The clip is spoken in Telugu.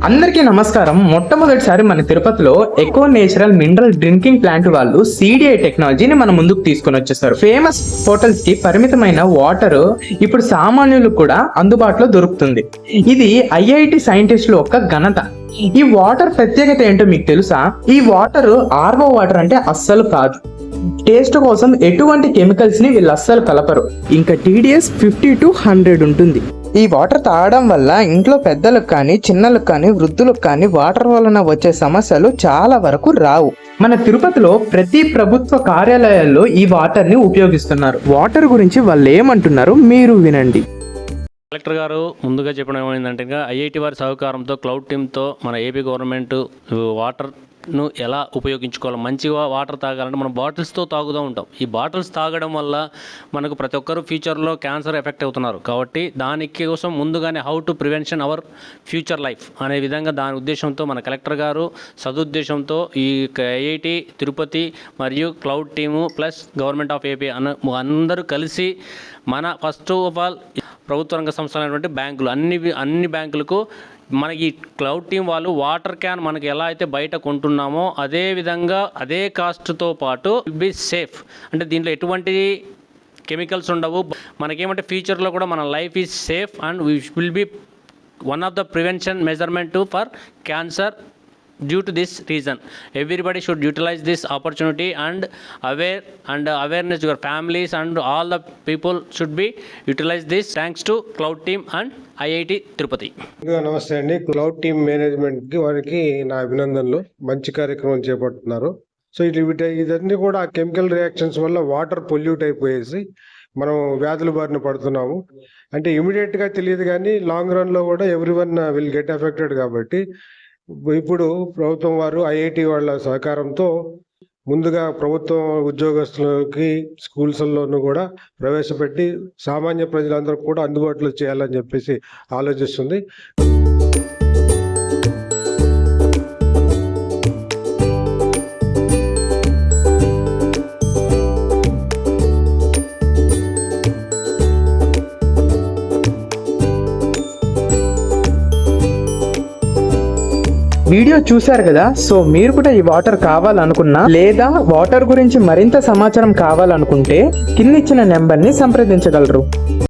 అందరికీ నమస్కారం. మొట్టమొదటిసారి మన తిరుపతిలో eco natural mineral drinking plant వాళ్ళు సిడిఐ టెక్నాలజీని మన ముందుకు తీసుకొని వచ్చేసారు. ఫేమస్ హోటల్స్ కి పరిమితమైన వాటర్ ఇప్పుడు సామాన్యులకు కూడా అందుబాటులో దొరుకుతుంది. ఇది ఐఐటి సైంటిస్టులు ఒక ఘనత. ఈ వాటర్ ప్రత్యేకత ఏంటో మీకు తెలుసా? ఈ వాటర్ ఆర్వో వాటర్ అంటే అస్సలు కాదు. టేస్ట్ కోసం ఎటువంటి కెమికల్స్ ని వీళ్ళు అస్సలు కలపరు. ఇంకా టీడీఎస్ 50 to 100 ఉంటుంది. ఈ వాటర్ తాగడం వల్ల ఇంట్లో పెద్దలకు కానీ చిన్నలకు కానీ వృద్ధులకు కానీ వాటర్ వలన వచ్చే సమస్యలు చాలా వరకు రావు. మన తిరుపతిలో ప్రతి ప్రభుత్వ కార్యాలయాల్లో ఈ వాటర్ ని ఉపయోగిస్తున్నారు. వాటర్ గురించి వాళ్ళు ఏమంటున్నారు మీరు వినండి. కలెక్టర్ గారు ముందుగా చెప్పడం ఏమైందంటే ఐఐటి వారి సహకారంతో క్లౌడ్ టీమ్తో మన ఏపీ గవర్నమెంట్ వాటర్ను ఎలా ఉపయోగించుకోవాలి, మంచిగా వాటర్ తాగాలంటే మనం బాటిల్స్తో తాగుతూ ఉంటాం. ఈ బాటిల్స్ తాగడం వల్ల మనకు ప్రతి ఒక్కరు ఫ్యూచర్లో క్యాన్సర్ ఎఫెక్ట్ అవుతున్నారు. కాబట్టి దానికి కోసం ముందుగానే how to prevention our future life అనే విధంగా దాని ఉద్దేశంతో మన కలెక్టర్ గారు సదుద్దేశంతో ఈ ఐఐటి తిరుపతి మరియు cloud team plus government of AP అందరూ కలిసి మన ఫస్ట్ ఆఫ్ ఆల్ ప్రభుత్వ రంగ సంస్థలైనటువంటి బ్యాంకులు అన్ని బ్యాంకులకు మనకి క్లౌడ్ టీమ్ వాళ్ళు వాటర్ క్యాన్ మనకి ఎలా అయితే బయట కొంటున్నామో అదే విధంగా అదే కాస్ట్తో పాటు బి సేఫ్, అంటే దీంట్లో ఎటువంటి కెమికల్స్ ఉండవు. మనకేమంటే ఫ్యూచర్లో కూడా మన life is safe and we will be one of the prevention measurement for cancer. Due to this reason, everybody should utilize this opportunity and awareness your families and all the people should be utilize this. Thanks to Cloud Team and IIT Tirupati. నమస్తే అండి. క్లౌడ్ టీమ్ మేనేజ్మెంట్ కి వారికి నా అభినందనలు. మంచి కార్యక్రమం చేపడుతున్నారు. సో ఇదన్నీ కూడా కెమికల్ రియాక్షన్స్ వల్ల వాటర్ పొల్యూట్ అయిపోయేసి మనం వ్యాధుల బారిన పడుతున్నాము. అంటే ఇమీడియట్ గా తెలియదు కానీ లాంగ్ రన్ లో కూడా ఎవ్రీవన్ విల్ గెట్ ఎఫెక్టెడ్. కాబట్టి ఇప్పుడు ప్రభుత్వం వారు ఐఐటి వాళ్ళ సహకారంతో ముందుగా ప్రభుత్వం ఉద్యోగస్తులకి స్కూల్స్లోనూ కూడా ప్రవేశపెట్టి సామాన్య ప్రజలందరూ కూడా అందుబాటులో చేయాలని చెప్పేసి ఆలోచిస్తుంది. వీడియో చూశారు కదా. సో మీరు కూడా ఈ వాటర్ కావాలనుకున్నా లేదా వాటర్ గురించి మరింత సమాచారం కావాలనుకుంటే కింద ఇచ్చిన నెంబర్ని సంప్రదించగలరు.